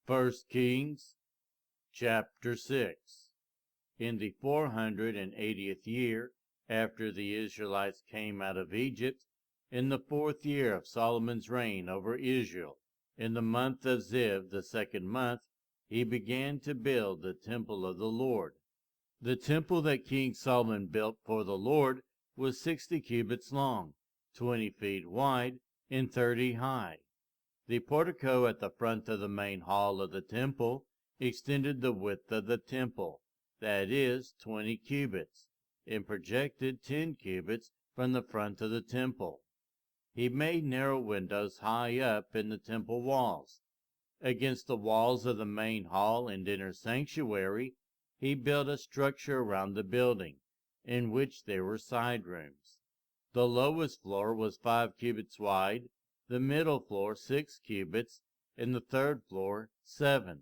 First Kings chapter 6. In the 480th year after the Israelites came out of Egypt, in the 4th year of Solomon's reign over Israel, in the month of Ziv, the 2nd month, he began to build the temple of the Lord. The temple that King Solomon built for the Lord was 60 cubits long, 20 feet wide, and 30 high. The portico at the front of the main hall of the temple extended the width of the temple, that is, 20 cubits, and projected 10 cubits from the front of the temple. He made narrow windows high up in the temple walls. Against the walls of the main hall and inner sanctuary, he built a structure around the building, in which there were side rooms. The lowest floor was 5 cubits wide, the middle floor 6 cubits, and the third floor 7.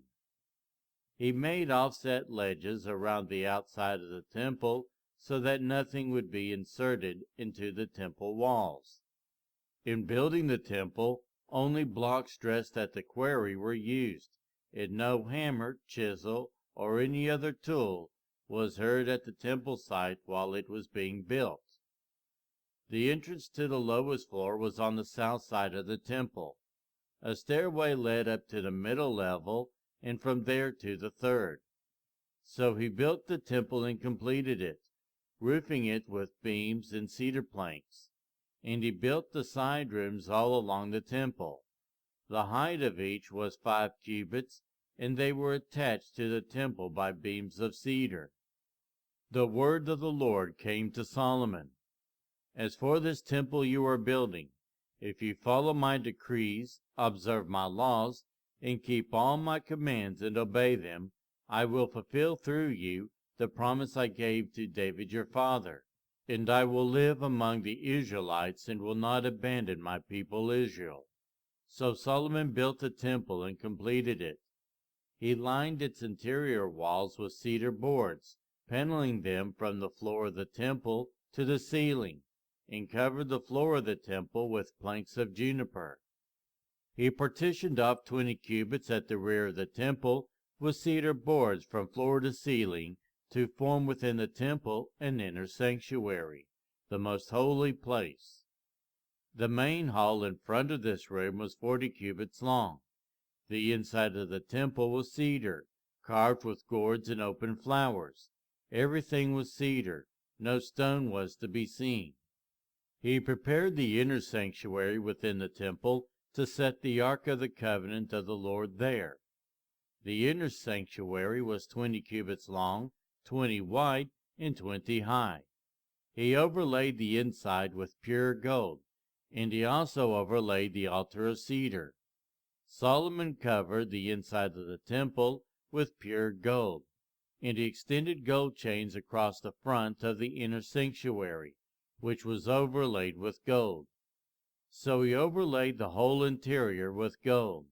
He made offset ledges around the outside of the temple so that nothing would be inserted into the temple walls. In building the temple, only blocks dressed at the quarry were used, and no hammer, chisel, or any other tool was heard at the temple site while it was being built. The entrance to the lowest floor was on the south side of the temple. A stairway led up to the middle level, and from there to the third. So he built the temple and completed it, roofing it with beams and cedar planks. And he built the side rooms all along the temple. The height of each was 5 cubits, and they were attached to the temple by beams of cedar. The word of the Lord came to Solomon. As for this temple you are building, if you follow my decrees, observe my laws, and keep all my commands and obey them, I will fulfill through you the promise I gave to David your father, and I will live among the Israelites and will not abandon my people Israel. So Solomon built the temple and completed it. He lined its interior walls with cedar boards, paneling them from the floor of the temple to the ceiling, and covered the floor of the temple with planks of juniper. He partitioned off 20 cubits at the rear of the temple with cedar boards from floor to ceiling to form within the temple an inner sanctuary, the most holy place. The main hall in front of this room was 40 cubits long. The inside of the temple was cedar, carved with gourds and open flowers. Everything was cedar, no stone was to be seen. He prepared the inner sanctuary within the temple to set the Ark of the Covenant of the Lord there. The inner sanctuary was 20 cubits long, 20 wide, and 20 high. He overlaid the inside with pure gold, and he also overlaid the altar of cedar. Solomon covered the inside of the temple with pure gold, and he extended gold chains across the front of the inner sanctuary, which was overlaid with gold. So he overlaid the whole interior with gold.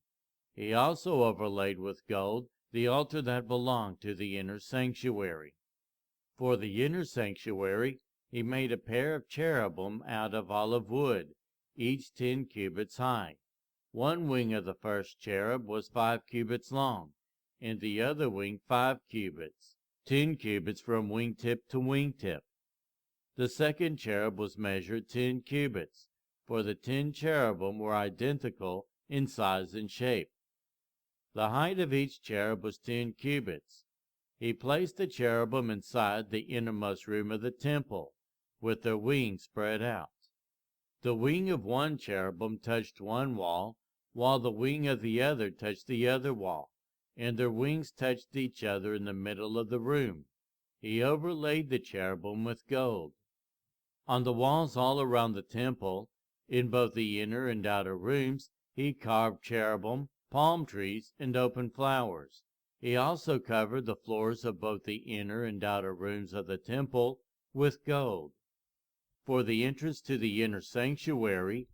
He also overlaid with gold the altar that belonged to the inner sanctuary. For the inner sanctuary he made a pair of cherubim out of olive wood, each 10 cubits high. One wing of the first cherub was 5 cubits long, and the other wing 5 cubits, 10 cubits from wingtip to wingtip. The second cherub was measured 10 cubits, for the 10 cherubim were identical in size and shape. The height of each cherub was 10 cubits. He placed the cherubim inside the innermost room of the temple, with their wings spread out. The wing of one cherubim touched one wall, while the wing of the other touched the other wall, and their wings touched each other in the middle of the room. He overlaid the cherubim with gold. On the walls all around the temple, in both the inner and outer rooms, he carved cherubim, palm trees, and open flowers. He also covered the floors of both the inner and outer rooms of the temple with gold. For the entrance to the inner sanctuary,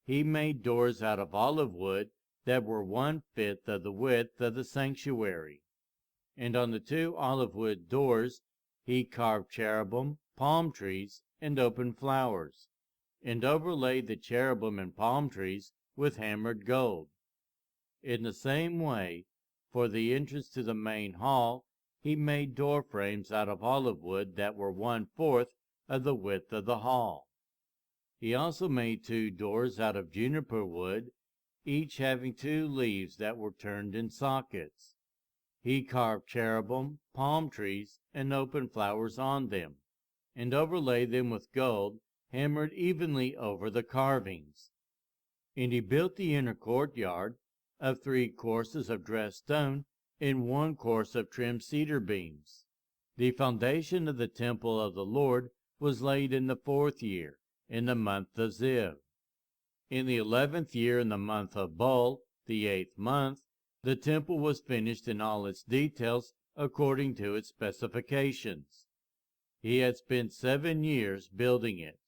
he made doors out of olive wood that were 1/5 of the width of the sanctuary. And on the 2 olive wood doors he carved cherubim, palm trees, and open flowers, and overlaid the cherubim and palm trees with hammered gold. In the same way, For the entrance to the main hall he made door frames out of olive wood that were 1/4 of the width of the hall. He also made 2 doors out of juniper wood, each having 2 leaves that were turned in sockets. He carved cherubim, palm trees, and open flowers on them, and overlaid them with gold hammered evenly over the carvings. And he built the inner courtyard of 3 courses of dressed stone and 1 course of trimmed cedar beams. The foundation of the temple of the Lord was laid in the 4th year, in the month of Ziv. In the 11th year, in the month of Bul, the 8th month, the temple was finished in all its details according to its specifications. He had spent 7 years building it.